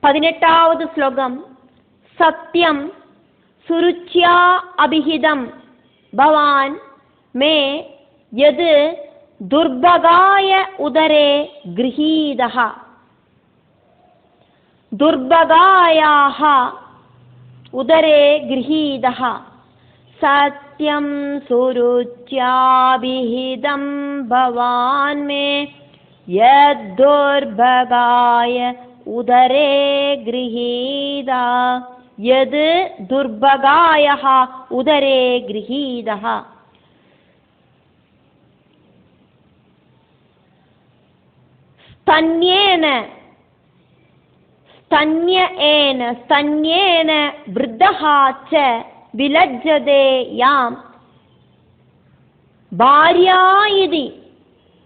18வது ஸ்லோகம். சத்யம் சுருச்யா அபிஹிதம் பவான் மே யது துர்பகாய உதரே கிரஹீதஹ. துர்பகாயாஹ உதரே கிரஹீதஹ. சத்யம் சுருச்யாபிஹிதம் பவான் மே யதுர்பகாய உதரே கிரஹீதா. யது துர்பகாயஹ உதரே கிரஹீதஹ. ஸ்தன்யேன स्तन्येन स्तन्येन वृद्धः च विलज्जते यां भार्या इति.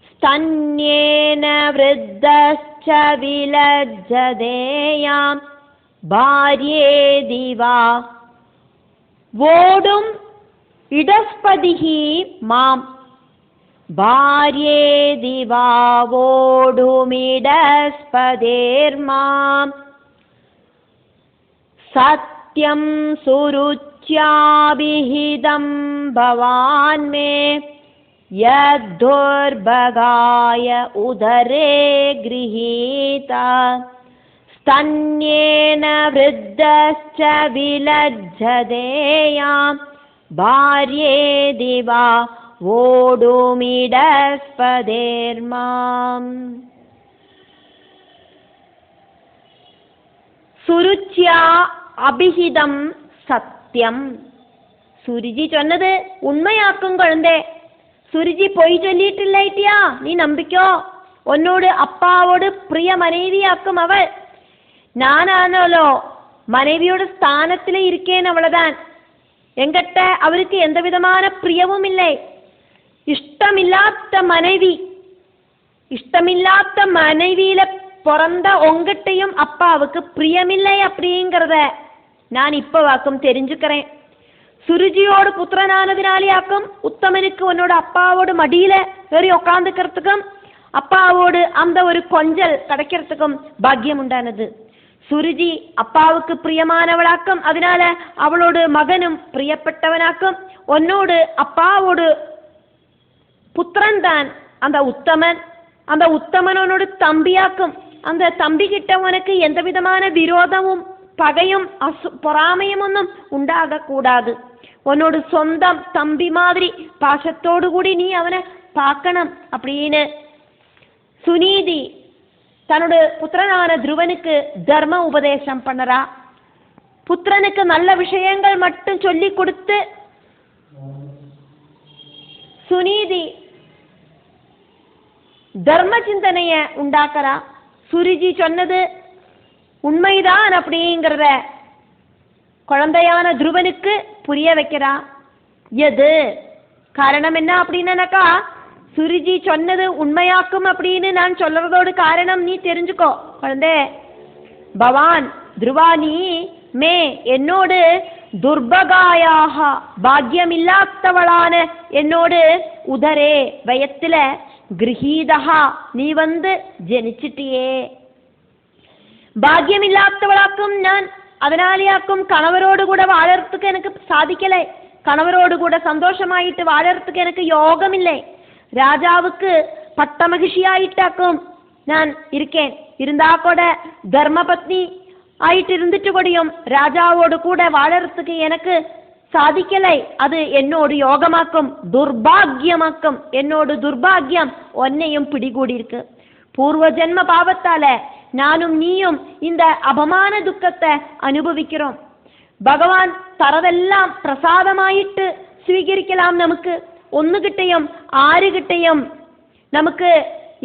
स्तन्येन वृद्धश्च विलज्जते यां भार्येति वा वोढुम् इडस्पतिः मां. भार्येति वा वोढुमिडस्पतिर्माम्. सत्यं सुरुच्याभिहितं भवान् मे यद्धुर्भगाय उदरे गृहीता. स्तन्येन वृद्धश्च विलज्जते यां भार्येति वा वोढुमिडस्पतिर्माम्. சுருச்சியா அபிஹிதம் சத்தியம். சுருஜி சொன்னது உண்மையாக்கும் குழந்தை. சுருஜி பொய் சொல்லிட்டில்லைட்டியா, நீ நம்பிக்கோ. உன்னோடு அப்பாவோடு பிரிய மனைவியாக்கும் அவள். நானானோ மனைவியோட ஸ்தானத்தில் இருக்கேன், அவ்வளவுதான். எங்கிட்ட அவருக்கு எந்த விதமான பிரியவும் இல்லை. இஷ்டமில்லாத மனைவியில பிறந்த உங்ககிட்டையும் அப்பாவுக்கு பிரியமில்லை அப்படிங்கிறத நான் இப்ப வாக்கும் தெரிஞ்சுக்கிறேன். சுருஜியோடு புத்திரனானதினாலேயாக்கும் உத்தமனுக்கு உன்னோட அப்பாவோடு மடியில ஏறி உட்காந்துக்கிறதுக்கும் அப்பாவோடு அந்த ஒரு கொஞ்சல் கிடைக்கிறதுக்கும் பாக்கியம் உண்டானது. சுருஜி அப்பாவுக்கு பிரியமானவளாக்கும், அதனால அவளோடு மகனும் பிரியப்பட்டவனாக்கும். உன்னோடு அப்பாவோடு புத்திரன் தான் அந்த உத்தமன். அந்த உத்தமனோடு தம்பியாக்கும். அந்த தம்பி கிட்ட உனக்கு எந்த விதமான விரோதமும் பகையும் பொறாமையும் ஒன்றும் உண்டாக கூடாது. உன்னோட சொந்தம் தம்பி மாதிரி பாசத்தோடு கூடி நீ அவனை பார்க்கணும் அப்படின்னு சுனீதி தன்னோட புத்திரனான துருவனுக்கு தர்ம உபதேசம் பண்ணறா. புத்திரனுக்கு நல்ல விஷயங்கள் மட்டும் சொல்லி கொடுத்து சுனீதி தர்ம சிந்தனைய உண்டாக்குறா. சுருஜி சொன்னது உண்மைதான் அப்படிங்கிறத குழந்தையான துருவனுக்கு புரிய வைக்கிறா. எது காரணம் என்ன அப்படின்னாக்கா, சுருஜி சொன்னது உண்மையாக்கும் அப்படின்னு நான் சொல்றதோடு காரணம் நீ தெரிஞ்சுக்கோ குழந்தை. பவான் துருவானி மே என்னோடு துர்பகாயாக பாக்கியமில்லாதவளான என்னோடு உதரே வயத்துல கிரஹீதஹா நீ வந்து ஜனிச்சிட்டியே. பாக்கியமில்லாதவளாக்கும் நான், அதனாலேயாக்கும் கணவரோடு கூட வாழறதுக்கு எனக்கு சாதிக்கலை. கணவரோடு கூட சந்தோஷமாயிட்டு வாழறதுக்கு எனக்கு யோகம் இல்லை. ராஜாவுக்கு பட்ட மகிழ்ச்சியாயிட்டாக்கும் நான் இருக்கேன். இருந்தா கூட தர்மபத்னி ஆயிட்டு இருந்துட்டு கூடியும் ராஜாவோடு கூட வாழறதுக்கு எனக்கு சாதிக்கலை. அது என்னோடு யோகமாக்கும் துர்பாகியமாக்கும். என்னோடு துர்பாகியம் ஒன்னையும் பிடிகூடி இருக்கு. பூர்வ ஜென்ம பாவத்தால நானும் நீயும் இந்த அபமான துக்கத்தை அனுபவிக்கிறோம். பகவான் தரதெல்லாம் பிரசாதமாயிட்டு ஸ்வீகரிக்கலாம். நமக்கு ஒன்னுகிட்டையும் ஆறுகிட்டையும் நமக்கு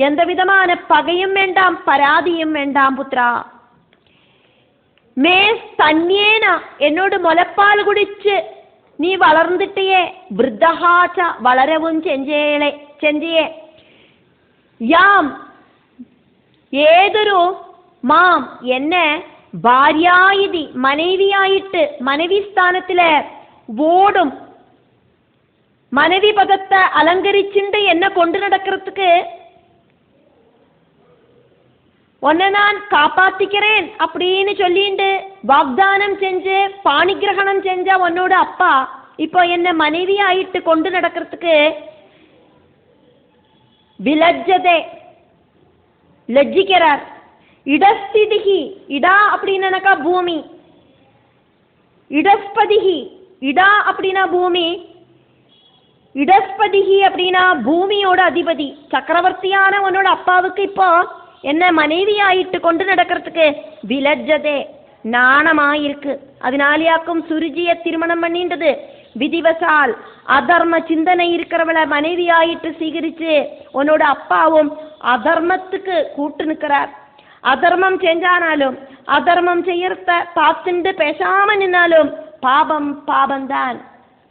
எந்த விதமான பகையும் வேண்டாம், பராதியும் வேண்டாம் புத்ரா. மே ஸ்தன்யேன என்னோடு முலப்பால் குடிச்சு നീ വളർന്നിട്ടേ വൃദ്ധഹാച വളരവും ചെഞ്ചിയേ യാം ഏതൊരു മാം എന്നെ ഭാര്യായിതി മനവിയായിട്ട് മനവി സ്ഥാനത്തിലെ ഓടും മനവി പദത്തെ അലങ്കരിച്ചിട്ട് എന്നെ കൊണ്ടു നടக்கிறதுக்கு உன்னை நான் காப்பாத்திக்கிறேன் அப்படின்னு சொல்லிட்டு வாக்தானம் செஞ்சு பாணிகிரகணம் செஞ்ச உன்னோட அப்பா இப்போ என்ன மனைவி ஆயிட்டு கொண்டு நடக்கிறதுக்கு விலஜ்ஜதே, லஜ்ஜிக்கிறார். இடஸ்திதிகி, இடா அப்படின்னாக்கா பூமி, இடஸ்பதிகி, இடா அப்படின்னா பூமி, இடஸ்பதிகி அப்படின்னா பூமியோட அதிபதி சக்கரவர்த்தியான உன்னோட அப்பாவுக்கு இப்போ என்ன மனைவி ஆயிட்டு கொண்டு நடக்கிறதுக்கு விலஜ்ஜதே, நாணமாயிருக்கு. அதனாலேயாக்கும் சுருஜிய திருமணம் பண்ணின்றது. விதிவசால் அதர்ம சிந்தனை இருக்கிறவளை மனைவி ஆயிட்டு சீகரிச்சு உன்னோட அப்பாவும் அதர்மத்துக்கு கூட்டு நிற்கிறார். அதர்மம் செஞ்சானாலும் அதர்மம் செய்யறத பார்த்துண்டு பேசாம நின்னாலும் பாபம் பாபம்தான்.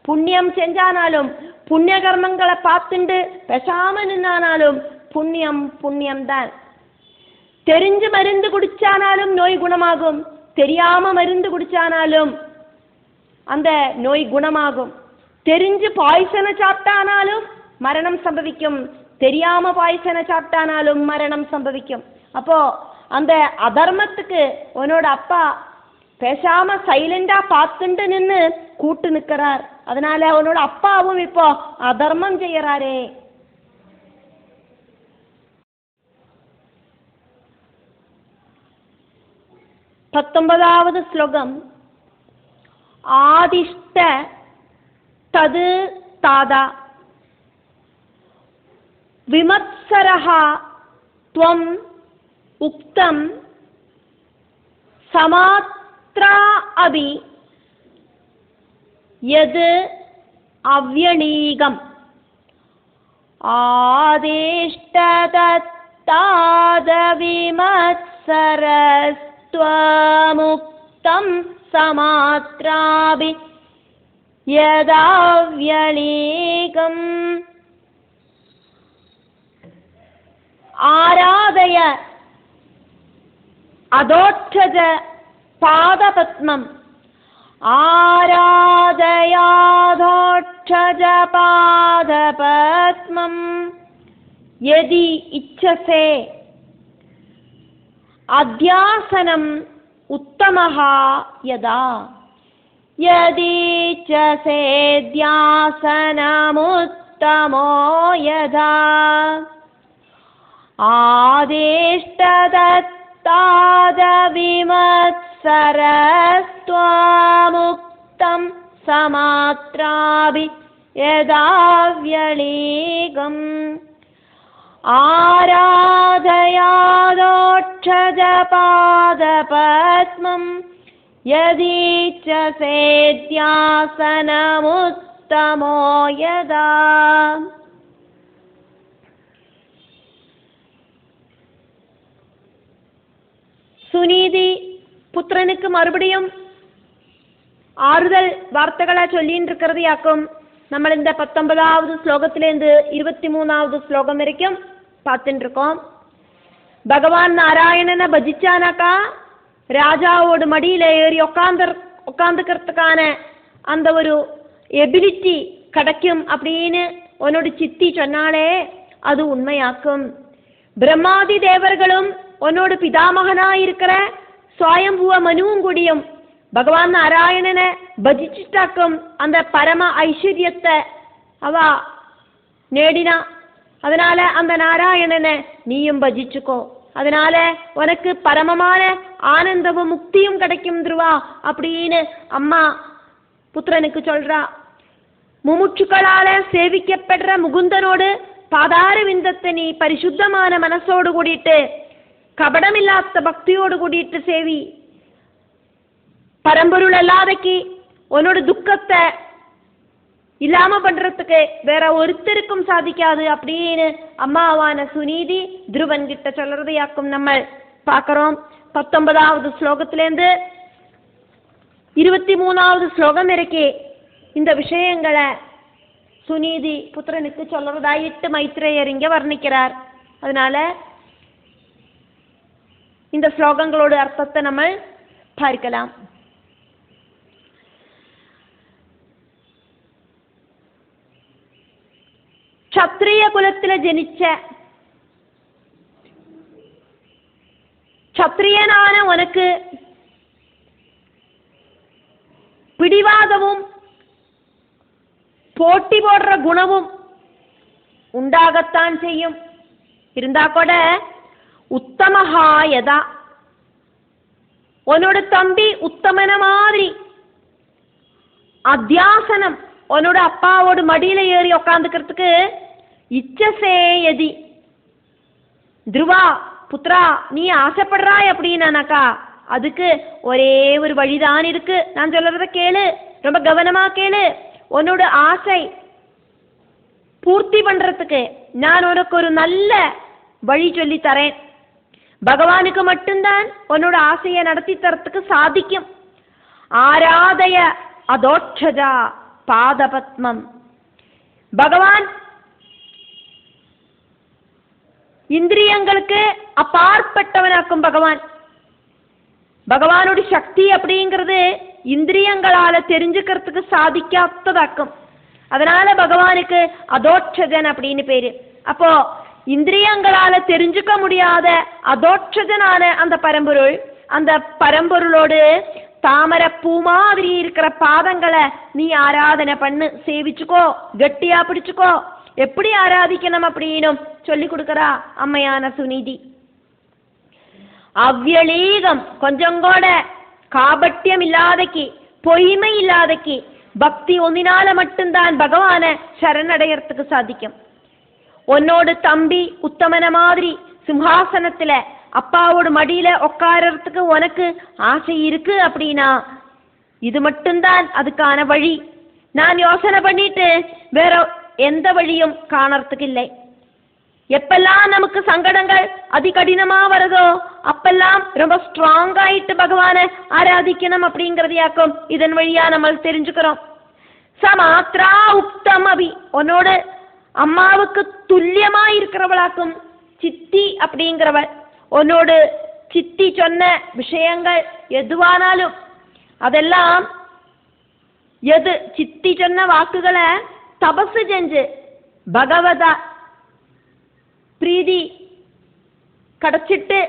புண்ணியம் செஞ்சானாலும் புண்ணிய கர்மங்களை பார்த்துண்டு பேசாம நின்னானாலும் புண்ணியம் புண்ணியம்தான். தெரிஞ்சு மருந்து குடிச்சானாலும் நோய் குணமாகும், தெரியாம மருந்து குடிச்சானாலும் அந்த நோய் குணமாகும். தெரிஞ்சு பாய்சனை சாப்பிட்டானாலும் மரணம் சம்பவிக்கும், தெரியாம பாய்சனை சாப்பிட்டானாலும் மரணம் சம்பவிக்கும். அப்போ அந்த அதர்மத்துக்கு உன்னோட அப்பா பேசாம சைலண்டா பார்த்துட்டு நின்று கூட்டு நிற்கிறார். அதனால உன்னோட அப்பாவும் இப்போ அதர்மம் செய்யறாரே. பத்தொன்பதாவது ஸ்லோகம். ஆதிஷ்ட தது தாதா விமத்சரஹா த்வம் உக்தம் சமாத்ரா அபி யது அவ்யணீகம் ஆதிஷ்டதத்தாத விமத்சரஸ்த்வமுக்தம் சமாத்ராபி யதாவ்யணீகம். ஆராதய அதோட்சஜ பாதபத்மம் ஆராதயாதோட்சஜ பாதபத்மம் யதி இச்சசே அத்யாசனம் உத்தமஹ யதா யதிச்சசே த்யாசனமுத்தமோ யதா ஆதிஷ்டதத்தாத விமத்சரஸ்த்வமுக்தம் சமாத்ராபி யதாவ்யணீகம். ஆராதயாதோட்சஜ பாதபத்மம் யதிச்சசே த்யாசனமுத்தமோ யதா. சுனீதி புத்திரனுக்கு மறுபடியும் ஆறுதல் வார்த்தைகளா சொல்லின்னு இருக்கிறது யாக்கும். நம்ம இந்த 19வது ஸ்லோகத்திலேருந்து 23வது ஸ்லோகம் வரைக்கும் பார்த்துட்டு இருக்கோம். பகவான் நாராயணனை பஜிச்சானாக்கா ராஜாவோட மடியில ஏறி உட்காந்துக்கிறதுக்கான அந்த ஒரு எபிலிட்டி கிடைக்கும் அப்படின்னு உன்னோட சித்தி சொன்னாலே அது உண்மையாக்கும். பிரம்மாதி தேவர்களும் உன்னோட பிதாமகனா இருக்கிற சுவயம்புவ மனுவும் கூடியும் பகவான் நாராயணனை பஜிச்சுட்டாக்கும் அந்த பரம ஐஸ்வர்யத்தை அவ நேடினா. அதனால அந்த நாராயணனை நீயும் பஜிச்சுக்கோ, அதனால உனக்கு பரமமான ஆனந்தமும் முக்தியும் கிடைக்கும் துருவா அப்படின்னு அம்மா புத்திரனுக்கு சொல்றா. முமுட்சுக்களால சேவிக்கப்படுற முகுந்தனோடு பாதார விந்தத்தை நீ பரிசுத்தமான மனசோடு கூடிட்டு கபடமில்லாத பக்தியோடு கூடிட்டு சேவி. பரம்பொருள் அல்லாதக்கு உன்னோட துக்கத்தை இல்லாம பண்றதுக்கு வேற ஒருத்தருக்கும் சாதிக்காது அப்படின்னு அம்மாவான சுனீதி துருவன் கிட்ட சொல்றதையாக்கும் நம்ம பார்க்கிறோம். 19வது ஸ்லோகத்திலேருந்து 23வது ஸ்லோகம் இருக்கே இந்த விஷயங்களை சுனீதி புத்திரனுக்கு சொல்றதாயிட்டு மைத்ரேயர் இங்க வர்ணிக்கிறார். அதனால இந்த ஸ்லோகங்களோட அர்த்தத்தை நம்ம பார்க்கலாம். ക്ഷത്രിയ കുലത്തിലെ ജനിച്ച க்ஷத்ரியனான உனக்கு பிடிவாதமும் போட்டி போடுற குணமும் உண்டாகத்தான் செய்யும். இருந்தா கூட உத்தமஹா யதா, உன்னோட தம்பி உத்தமன மாதிரி அத்தியாசனம் உன்னோட அப்பாவோட மடியில ஏறி உக்காந்துக்கிறதுக்கு இச்சசே யதி, துருவா புத்ரா நீ ஆசைப்படுறாய் அப்படின்னாக்கா அதுக்கு ஒரே ஒரு வழிதான் இருக்கு. நான் சொல்றத கேளு, ரொம்ப கவனமா கேளு. உன்னோட ஆசை பூர்த்தி பண்றதுக்கு நான் உனக்கு ஒரு நல்ல வழி சொல்லி தரேன். பகவானுக்கு மட்டும்தான் உன்னோட ஆசையை நடத்தி தரத்துக்கு சாதிக்கும். ஆராதய அதோட்சஜா பாதபத்மம். பகவான் இந்திரியங்களுக்கு அப்பாற்பட்டவனாக்கும். பகவானுடைய சக்தி அப்படிங்கிறது இந்திரியங்களால தெரிஞ்சுக்கிறதுக்கு சாதிக்காததாக்கும். அதனால பகவானுக்கு அதோட்சஜன் அப்படின்னு பேரு. அப்போ இந்திரியங்களால தெரிஞ்சுக்க முடியாத அதோட்சஜனான அந்த பரம்பொருள், அந்த பரம்பொருளோடு தாமரை பூ மாதிரி இருக்கிற பாதங்களை நீ ஆராதனை பண்ணு, சேவிச்சுக்கோ, கட்டியா பிடிச்சுக்கோ. எப்படி ஆராதிக்கணும் அப்படின்னு சொல்லி கொடுக்கறா அம்மையான சுனிதி. அவ்யலீகம், கொஞ்சம் கூட காபட்யம் இல்லாதக்கு, பொய்மை இல்லாதக்கு, பக்தி ஒன்னினால மட்டும்தான் பகவான சரணடையறதுக்கு சாதிக்கும். உன்னோட தம்பி உத்தமன மாதிரி சிம்ஹாசனத்துல அப்பாவோட மடியில உட்காரறதுக்கு உனக்கு ஆசை இருக்கு அப்படின்னா இது மட்டும்தான் அதுக்கான வழி. நான் யோசனை பண்ணிட்டு வேற எந்த வழியும் காணறதுக்கு இல்லை. எப்பெல்லாம் நமக்கு சங்கடங்கள் அதிகடினமா வருதோ அப்பெல்லாம் ரொம்ப ஸ்ட்ராங் ஆயிட்டு பகவானை ஆராதிக்கணும் அப்படிங்கறதையாக்கும் இதன் வழியா நம்ம தெரிஞ்சுக்கிறோம். சமாத்ரா உக்தம் அபி, உன்னோட அம்மாவுக்கு துல்லியமா இருக்கிறவளாக்கும் சித்தி அப்படிங்கிறவள். உன்னோடு சித்தி சொன்ன விஷயங்கள் எதுவானாலும் அதெல்லாம், எது சித்தி சொன்ன வாக்குகளை தபசு செஞ்சு பகவத பிரீதி கிடைச்சிட்டு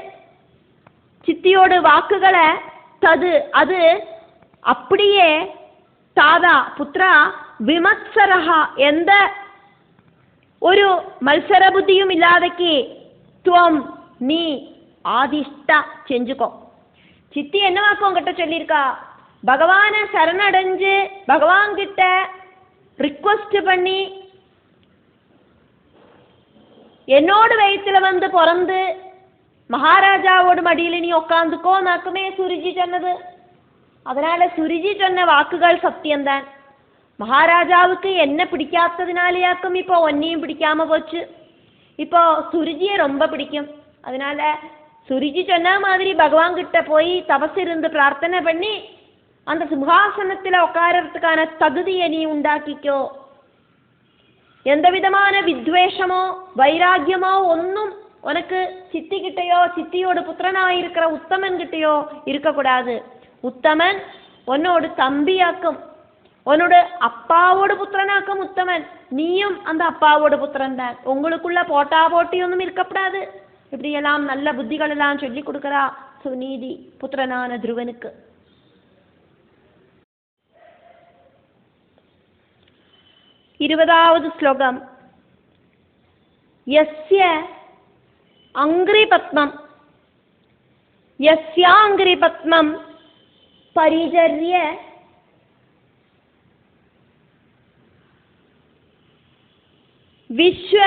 சித்தியோட வாக்குகளை தது அது அப்படியே தாதா புத்ரா விமத்சரஹா, எந்த ஒரு மത്സര புத்தியும் இல்லாதக்கு துவம் நீ ஆதிஷ்டா செஞ்சுக்கோ. சித்தி என்ன வாக்கு உங்ககிட்ட சொல்லியிருக்கா? பகவானை சரணடைஞ்சு பகவான் கிட்ட ரிக்வஸ்ட் பண்ணி என்னோட வயிற்றுல வந்து பிறந்து மகாராஜாவோட மடியில நீ உட்காந்துக்கோ நாக்குமே சுருஜி சொன்னது. அதனால சுருஜி சொன்ன வாக்குகள் சத்தியம்தான். மகாராஜாவுக்கு என்ன பிடிக்காததுனாலேயாக்கும் இப்போ ஒன்னையும் பிடிக்காம போச்சு. இப்போ சுருஜியை ரொம்ப பிடிக்கும். அதனால சுருஜி சொன்ன மாதிரி பகவான் கிட்ட போய் தபசு இருந்து பிரார்த்தனை பண்ணி அந்த சிம்ஹாசனத்துல உட்காரறதுக்கான தகுதியை நீ உண்டாக்கிக்கோ. எந்த விதமான வித்வேஷமோ வைராக்கியமோ ஒன்றும் உனக்கு சித்தி கிட்டையோ சித்தியோட புத்திரனாயிருக்கிற உத்தமன் கிட்டையோ இருக்கக்கூடாது. உத்தமன் உன்னோட தம்பியாக்கும், உன்னோட அப்பாவோட புத்திரனாக்கும் உத்தமன். நீயும் அந்த அப்பாவோட புத்திரன் தான். உங்களுக்குள்ள போட்டா போட்டியொன்னும் இருக்கக்கூடாது. இப்படியெல்லாம் நல்ல புத்திகள் எல்லாம் சொல்லி கொடுக்கறா சுநீதி புத்திரனான துருவனுக்கு. 20வது ஸ்லோகம். யஸ்ய அங்கிரிபத்மம் யஸ்யாங்கிரிபத்மம் பரிஜர்ய விஸ்வ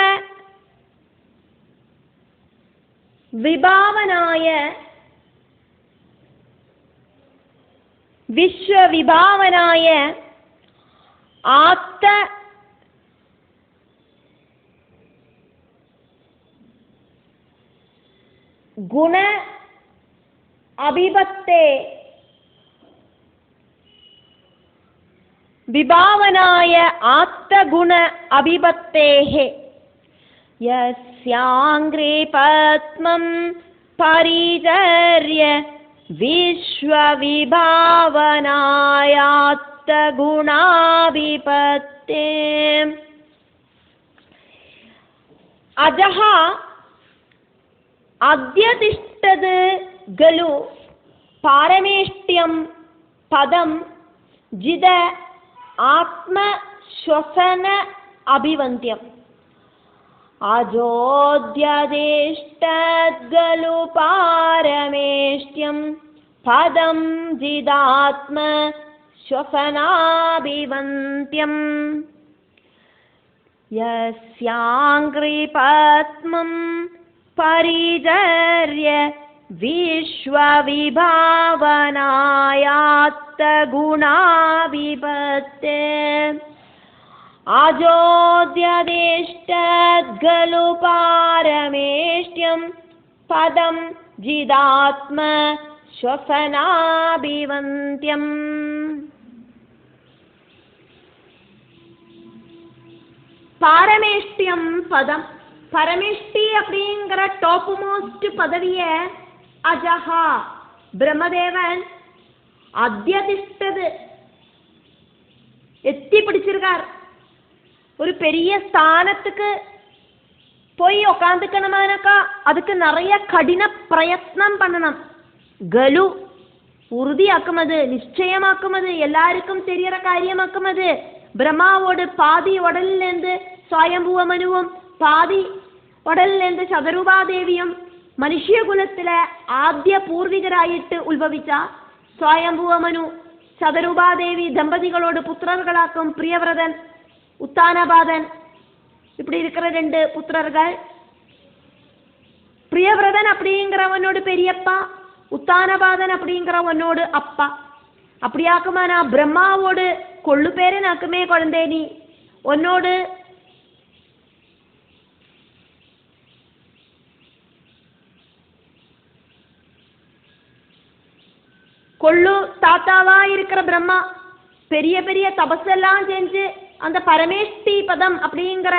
விபாவனாய விஸ்வவிபாவனாய ஆத்த குண அபிபத்தே விபாவனாய ஆத்த குண அபிபத்தேஹே யஸ்யாங்கிரே பத்மம் பரிஜர்ய விஸ்வவிபாவனாயாத்த குணாபிபத்தே. அஜஹ അദ്യതിഷ്ഠത് ഖലു പാരമേഷ്ട്യം പദം ജിത ആത്മശ്വസന അഭിവന്ത്യം. അജോദ്യതിഷ്ഠത് ഖലു പാരമേഷ്ട്യം പദം ജിതാത്മശ്വസനാഭിവന്ത്യം. യസ്യാംഘ്രിപത്മം പരിചര്യ വിശ്വവിഭാവനായാത്തഗുണാവിപത്തേ. അജോദ്യതിഷ്ഠത് ഖലു പാരമേഷ്ട്യം പദം ജിതാത്മശ്വസനാഭിവന്ത്യം. பாரமேஷ்டியம் பதம். பரமேஷ்டி அப்படிங்கிற டாப் மோஸ்ட் பதவிய அஜஹா பிரம்மதேவன் அத்தியதிஷ்டது எத்தி பிடிச்சிருக்கார். ஒரு பெரிய ஸ்தானத்துக்கு போய் உக்காந்துக்கணுமானாக்கா அதுக்கு நிறைய கடின பிரயத்னம் பண்ணணும். கலு உறுதியாக்குமது, நிச்சயமாக்குமது, எல்லாருக்கும் தெரியற காரியமாக்குமது. பிரம்மாவோடு பாதி உடலிலேருந்து സ്വയംഭൂവ മനുവും പാതി ഉടലിലേന്ത് ശതരൂപാദേവിയും മനുഷ്യകുലത്തിലെ ആദ്യ പൂർവികരായിട്ട് ഉത്ഭവിച്ച സ്വയംഭൂവ മനു ശതരൂപാദേവി ദമ്പതികളോട് പുത്രர்களாக்கும் பிரியவிரதன் உத்தானபாதன் இப்படி இருக்கிற 2 புத்திரர்கள். பிரியவிரதன் அப்படிங்கிறவனோடு பெரியப்பா, உத்தானபாதன் அப்படிங்கிறவனோடு அப்பா. அப்படியாக்குமா நான் பிரம்மாவோடு கொள்ளு பேரனாக்குமே குழந்தை நீ உன்னோடு கொள்ளு தாத்தாவா இருக்கிற பிரம்மா பெரிய பெரிய தபஸெல்லாம் செஞ்சு அந்த பரமேஷ்டி பதம் அப்படிங்கிற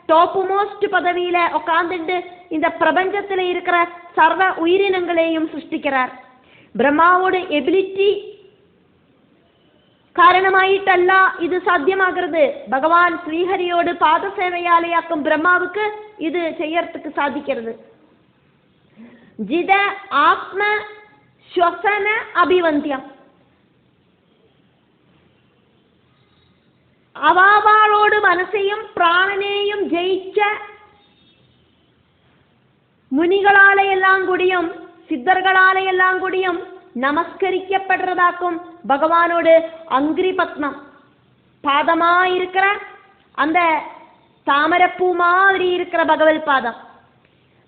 டாப் மோஸ்ட் பதவியில உட்கார்ந்துட்டு இந்த பிரபஞ்சத்தில் இருக்கிற சர்வ உயிரினங்களையும் சிருஷ்டிக்கிறார். பிரம்மாவோட எபிலிட்டி காரணமாயிட்டல்ல இது சாத்தியமாகிறது. பகவான் ஸ்ரீஹரியோடு பாத சேவையாலையாக்கும் பிரம்மாவுக்கு இது செய்யறதுக்கு சாதிக்கிறது. ஜித ஆத்ம ശ്വസന അഭിവന്ത്യം. അവാവാളോട് മനസ്സെയും പ്രാണനെയും ജയിച്ച മുനികളാലെയെല്ലാം കൂടിയും സിദ്ധர்களாലെയെല്ലാം കൂടിയും நமஸ்கரிக்கப்படுறதாக்கும் பகவானோடு அங்கிரிபத்மம் பாதமா இருக்கிற அந்த தாமரப்பூ மாதிரி இருக்கிற பகவத் பாதம்.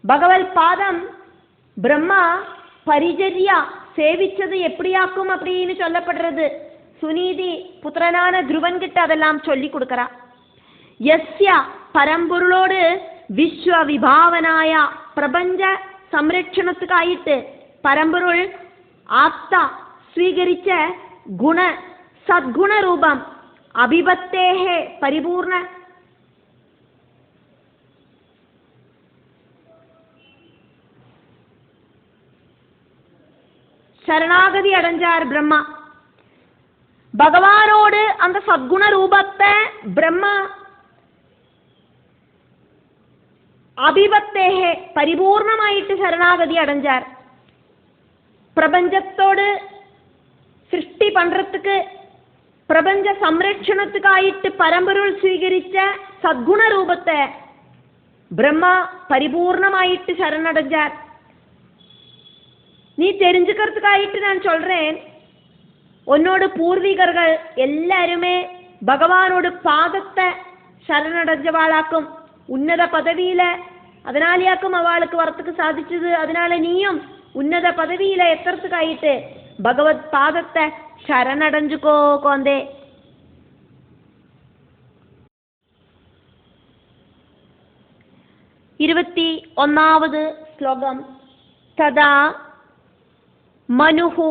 பகவத் பாதம் பிரம்மா പരിചര്യ സേവിച്ചത് എപ്പടിയാക്കും அப்படின்னு சொல்லப்படுறது. സുനീതി പുത്രനാன ധ്രുവൻ കിட்ட அதெல்லாம் சொல்லி கொடுக்கறா. യസ്യ പരമ്പൊരുളോട് വിശ്വവിഭാവനായ പ്രപഞ്ച സംരക്ഷണத்துக்காയിട്ട് പരമ്പൊരുൾ ആത്ത സ്വീകരിച്ച ഗുണ സദ്ഗുണ രൂപം അഭിപത്തേഹേ പരിപൂർണ சரணாகதி அடைஞ்சார் பிரம்மா. பகவானோடு அந்த சத்குண ரூபத்தை பிரம்மா அபிபத்தேகே பரிபூர்ணமாயிட்டு சரணாகதி அடைஞ்சார். பிரபஞ்சத்தோடு சிருஷ்டி பண்றதுக்கு பிரபஞ்ச சம்ரட்சணத்துக்காயிட்டு பரம்பொருள் ஸ்வீகரிச்ச சத்குண ரூபத்தை பிரம்மா பரிபூர்ணமாயிட்டு சரணடைஞ்சார். நீ தெரிஞ்சுக்கிறதுக்காயிட்டு நான் சொல்றேன், உன்னோட பூர்வீகர்கள் எல்லாருமே பகவானோட பாதத்தை சரணடைஞ்சவாளாக்கும் உன்னத பதவியில, அதனாலயாக்கும் அவளுக்கு வரத்துக்கு சாதிச்சது. அதனால நீயும் உன்னத பதவியில எத்துறதுக்காயிட்டு பகவத் பாதத்தை சரணடைஞ்சுக்கோ கோந்தே. ഇരുപത്തി ഒന്നാമത് ശ്ലോകം. തദാ മനുഹു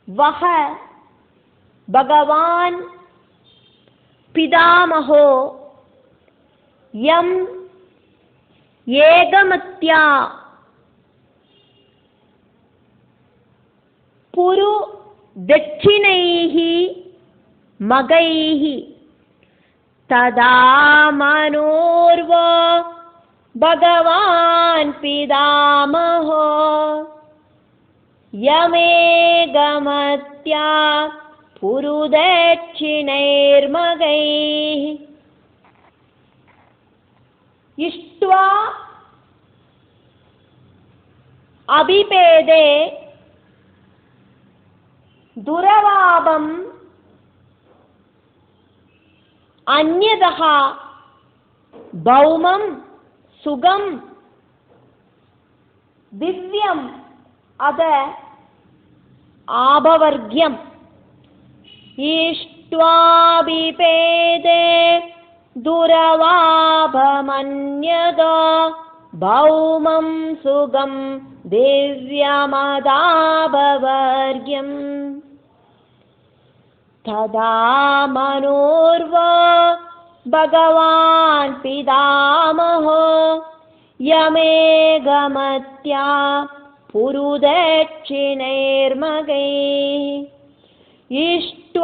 വഹ ഭഗവാൻ പിതാമഹോ യം ഏകമത്യാ പുരു ദക്ഷിണൈഹി മഗൈഹി തദാ മനോർവ ഭഗവാൻ പിതാമഹോ യമേകമത്യാ പുരുദക്ഷിണൈർമഗൈഃ ഇഷ്ട്വാ അഭിപേദേ ദുരവാപം അന്യതഃ ഭൗമം സുഖം ദിവ്യം അത് ആപവർഗ്യം ഇഷ്ട്വാഭിപേദേ ദുരവാപമന്യതോ ഭൗമം സുഖം ദിവ്യമദാപവർഗ്യം തദാ മനോർവാ ഭഗവാൻ പിതാമഹോ യമേകമത്യാ പുരുദക്ഷിണൈർമഗൈഃ ഇഷ്ട്വാഭിപേദേ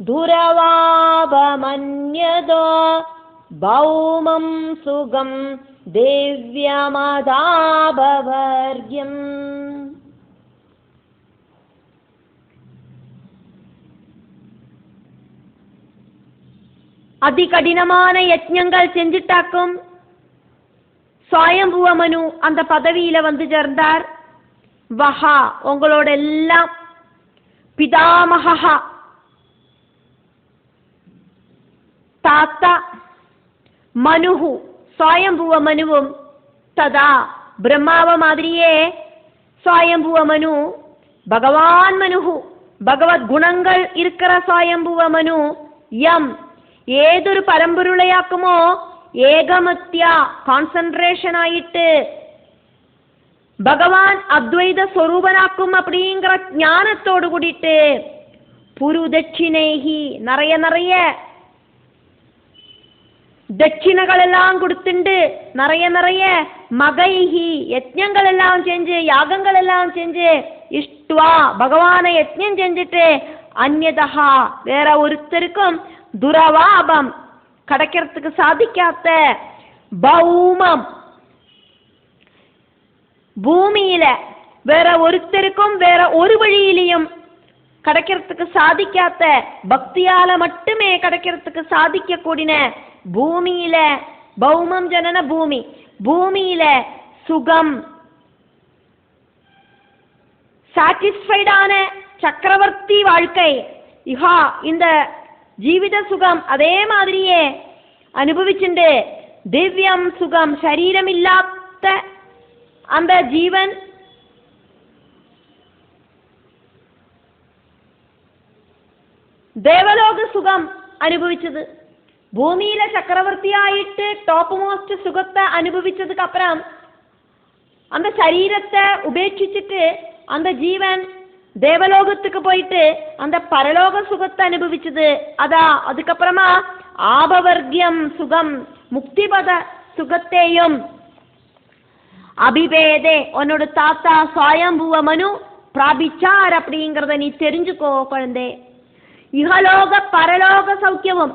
ദുരവാപമന്യതോ ഭൗമം സുഖം ദിവ്യമദാപവർഗ്യം. அதிகடினமான யஜ்ஞங்கள் செஞ்சுட்டாக்கும் சுவயம்புவ மனு அந்த பதவியில வந்து சேர்ந்தார். வஹா உங்களோட எல்லாம் பிதாமகா தாத்தா மனுஹு சுவயம்புவ மனுவும் ததா பிரம்மாவ மாதிரியே சுவயம்புவ மனு பகவான் மனுஹு பகவத் குணங்கள் இருக்கிற சுவயம்புவ மனு யம் ഏതൊരു പരമ്പൊരുളയാക്കുമോ ഏകമത്യ കോൺസെൻട്രേഷൻ ആയിട്ട് ഭഗവാൻ അദ്വൈത സ്വരൂപനാക്കും அப்படிங்கிற ஞானத்தோடு கூடிட்டு புருதட்சிணைஹி நிறைய தட்சிணகளெல்லாம் கொடுத்துண்டு நிறைய மகைஹி யஜ்ஞங்களெல்லாம் செஞ்சு யாகங்களெல்லாம் செஞ்சு இஷ்டுவா பகவானை யஜ்ஞம் செஞ்சுட்டு அந்யதா வேற ஒருத்தருக்கும் துரவாபம் கடக்கிறதுக்கு சாதிக்காத பௌமம் பூமியில வேற ஒருத்தருக்கும் வேற ஒரு வழியிலையும் கடக்கிறதுக்கு சாதிக்காத பக்தியால மட்டுமே கடக்கிறதுக்கு சாதிக்க கூடின பூமியில பௌமம் ஜனன பூமி பூமியில சுகம் சாட்டிஸ்ஃபைடான சக்கரவர்த்தி வாழ்க்கை இஹா இந்த ജീവിത സുഖം അതേ മാതിരിയെ അനുഭവിച്ചിട്ടുണ്ട്. ദിവ്യം സുഖം ശരീരമില്ലാത്ത அந்த ജീവൻ ദേവലോക സുഖം അനുഭവിച്ചത് ഭൂമിയിലെ ചക്രവർത്തിയായിട്ട് ടോപ്പ് മോസ്റ്റ് സുഖത്തെ അനുഭവിച്ചதுக்கு அப்புறம் அந்த ശരീരത്തെ ഉപേക്ഷിച്ചിട്ട് அந்த ജീവൻ தேவலோகத்துக்கு போயிட்டு அந்த பரலோக சுகத்தை அனுபவிச்சது. அதா அதுக்கப்புறமா ஆபவர்க்கியம் சுகம் முக்திபத சுகத்தையும் அபிபேதே உன்னோட தாத்தா சுவயம்புவ மனு பிராபிச்சார் அப்படிங்கிறத நீ தெரிஞ்சுக்கோ குழந்தை. இகலோக பரலோக சௌக்கியமும்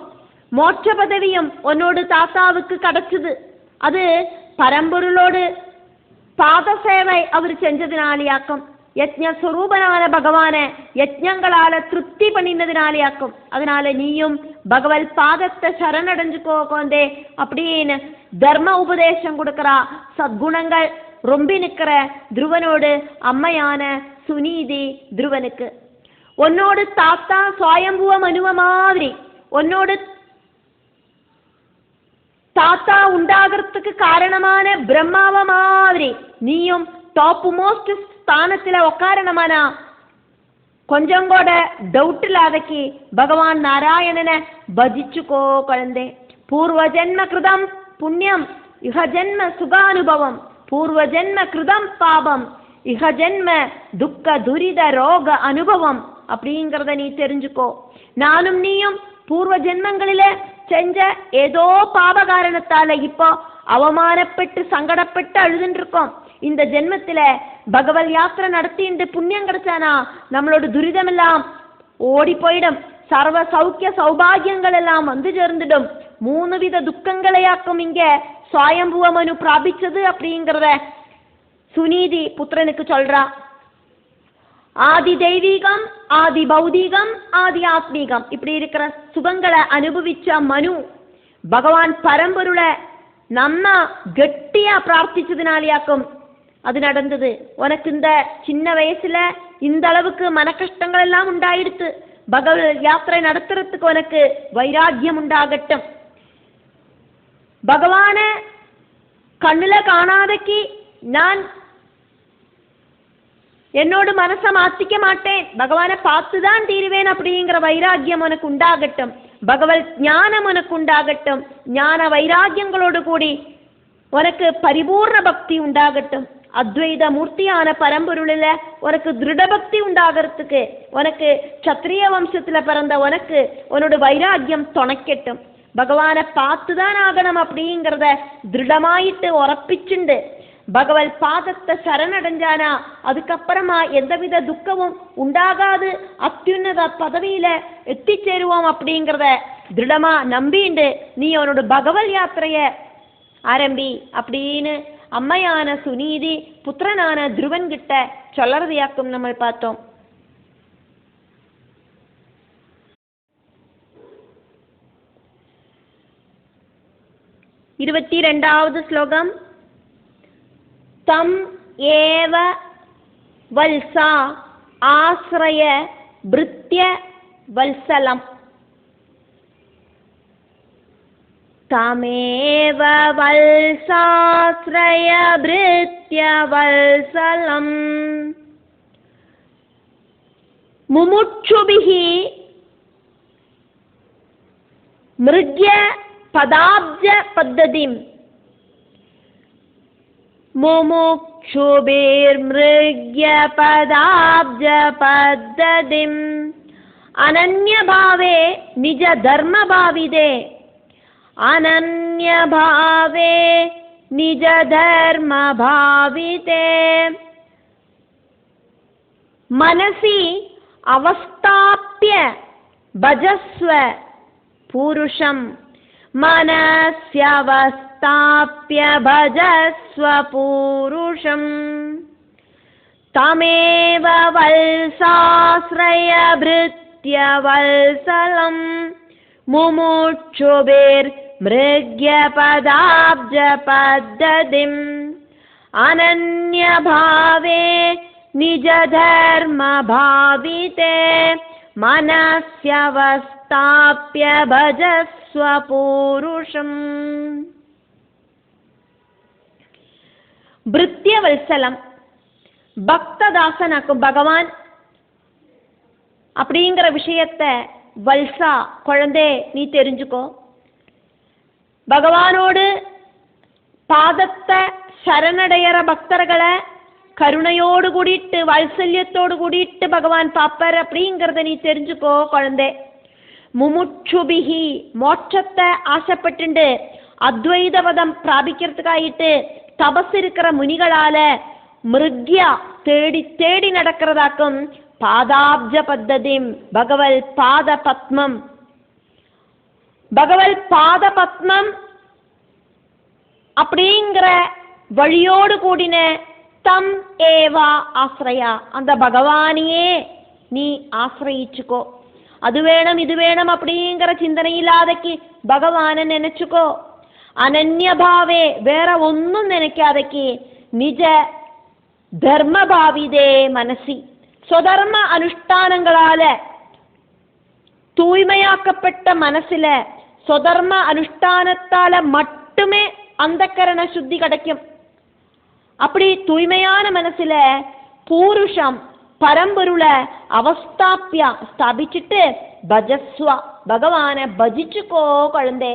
மோட்ச பதவியும் உன்னோட தாத்தாவுக்கு கிடைச்சது. அது பரம்பொருளோடு பாத சேவை அவர் செஞ்சதினாலேயாக்கும். யஜ்ஞஸ்வரூபனான பகவானை யஜ்ஞங்களால திருப்தி பண்ணினதினாலேயாக்கும். அதனால நீயும் பகவத் பாதத்தை சரணடைஞ்சுக்கோ குழந்தை அப்படின்னு தர்ம உபதேசம் கொடுக்கறா. சத்குணங்கள் ரொம்ப நிற்கிற துருவனோடு அம்மையான சுனீதி துருவனுக்கு உன்னோடு தாத்தா சுவயம்புவ மனுவ மாதிரி உன்னோடு தாத்தா உண்டாகிறதுக்கு காரணமான பிரம்மாவ மாதிரி நீயும் டாப் மோஸ்ட் ஸ்தானத்துல உக்காரணமானா கொஞ்சம் கூட டவுட் இல்லாதக்கு பகவான் நாராயணனை பஜிச்சுக்கோ குழந்தை. பூர்வ ஜென்ம கிருதம் புண்ணியம் இஹ ஜென்ம சுகானுபவம் பூர்வ ஜென்ம கிருதம் பாபம் இஹ ஜென்ம துக்க துரித ரோக அனுபவம் அப்படிங்கிறத நீ தெரிஞ்சுக்கோ. நானும் நீயும் பூர்வ ஜென்மங்களில செஞ்ச ஏதோ பாப காரணத்தால இப்போ அவமானப்பட்டு சங்கடப்பட்டு அழுதுன்னு இருக்கோம். இந்த ஜென்மத்தில பகவத் யாத்திரை நடத்திட்டு புண்ணியம் கிடைச்சானா நம்மளோட துரிதம் எல்லாம் ஓடி போயிடும். சர்வ சௌக்கிய சௌபாகியங்கள் எல்லாம் வந்து சேர்ந்துடும். 3 வித துக்கங்களையாக்கும் இங்க சுவாயம்புவ மனு பிராபிச்சது அப்படிங்கிறத சுனீதி புத்திரனுக்கு சொல்றா. ஆதி தெய்வீகம், ஆதி பௌதீகம், ஆதி ஆத்மீகம் இப்படி இருக்கிற சுகங்களை அனுபவிச்ச மனு பகவான் பரம்பொருளை நம்ம கெட்டியா பிரார்த்திச்சதுனாலேயாக்கும் அது நடந்தது. உனக்கு இந்த சின்ன வயசுல இந்த அளவுக்கு மன கஷ்டங்கள் எல்லாம் உண்டாயிடுத்து. பகவத் யாத்திரை நடத்துறதுக்கு உனக்கு வைராக்கியம் உண்டாகட்டும். பகவான கண்ணுல காணாதக்கு நான் என்னோட மனசை மாத்திக்க மாட்டேன், பகவானை பார்த்துதான் தீருவேன் அப்படிங்கிற வைராக்கியம் உனக்கு உண்டாகட்டும். பகவத் ஞானம் உனக்கு உண்டாகட்டும். ஞான வைராக்கியங்களோடு கூடி உனக்கு பரிபூர்ண பக்தி உண்டாகட்டும். அத்வைத மூர்த்தியான பரம்பொருளில் உனக்கு திருட பக்தி உண்டாகிறதுக்கு, உனக்கு சத்திரிய வம்சத்துல பிறந்த உனக்கு உன்னோட வைராக்கியம் துணைக்கட்டும். பகவானை பார்த்துதான் ஆகணும் அப்படிங்கிறத திருடமாயிட்டு உறப்பிச்சுண்டு பகவத் பாதத்தை சரணடைஞ்சானா அதுக்கப்புறமா எந்தவித துக்கமும் உண்டாகாது, அத்யுன்னத பதவியில எத்திச்சேருவோம் அப்படிங்கிறத திருடமா நம்பிண்டு நீ அவனோட பகவத் யாத்திரைய ஆரம்பி அப்படின்னு அம்மையான சுனீதி புத்திரனான துருவன் கிட்ட சொல்லறதையாக்கும் நம்ம பார்த்தோம். இருபத்தி 2வது ஸ்லோகம். தம் ஏவ வல்சா ஆஸ்ரய பிருத்ய வல்சலம். தமேவ வல்சாஸ்ரய பிருத்ய வல்சலம் முமுட்சுபிஹி மிருக்ய பதாப்ஜ பத்ததிம். முமுக்ஷுபிர்மிருக்ய பதாப்ஜ பத்ததிம் அனன்யபாவே நிஜ தர்மபாவிதே. அனன்யபாவே நிஜ தர்மபாவிதே மனசி அவஸ்தாப்ய பஜஸ்வ பூருஷம். மனஸ்யவஸ்தாப்ய பஜஸ்வ பூருஷம். தமேவ வல்சாஸ்ரய பிருத்ய வல்சலம் முமுட்சுபிர் மிருக்ய பதாப்ஜ பத்ததிம் அனன்யபாவே நிஜ தர்ம பாவிதே மனஸ்யவஸ்தாப்ய பஜஸ்வ பூருஷம். பிருத்ய வல்சலம் பக்ததாசனாக்கும் பகவான் அப்படிங்கிற விஷயத்த வல்சா குழந்தை நீ தெரிஞ்சுக்கோ. பகவானோடு பாதத்தை சரணடையற பக்தர்களை கருணையோடு கூடிட்டு வாத்சல்யத்தோடு கூடிட்டு பகவான் பாப்பர் அப்படிங்கிறத நீ தெரிஞ்சுக்கோ குழந்தை. முமுட்சுபிஹி மோட்சத்தை ஆசைப்பட்டு அத்வைத பதம் பிராபிக்கிறதுக்காயிட்டு தபஸ் இருக்கிற முனிகளால மிருக்யா தேடி தேடி நடக்கிறதாக்கும் பாதாப்ஜ பத்ததிம் பகவத் பாத பத்மம். பகவத் பாத பத்மம் அப்படிங்கிற வழியோடு கூடின தம் ஏவா ஆசிரயா அந்த பகவானையே நீ ஆசிரயிச்சுக்கோ. அது வேணும் இது வேணும் அப்படிங்கிற சிந்தனை இல்லாதக்கு பகவானை நினைச்சுக்கோ. அனன்யபாவே வேற ஒன்னும் நினைக்காதக்கு நிஜ தர்மபாவிதே மனசி സ്വധർമ്മ അനുഷ്ഠാനങ്ങളാൽ தூய்மையாக்கப்பட்ட மனசுல സ്വധർമ്മ അനുഷ്ഠാനத்தால மட்டுமே அந்தக்கரண சுத்தி கிடைக்கும். அப்படி தூய்மையான மனசுல பூருஷம் பரம்பொருளை அவஸ்தாப்பியா ஸ்தாபிச்சுட்டு பஜஸ்வா பகவானை பஜிச்சுக்கோ குழந்தை.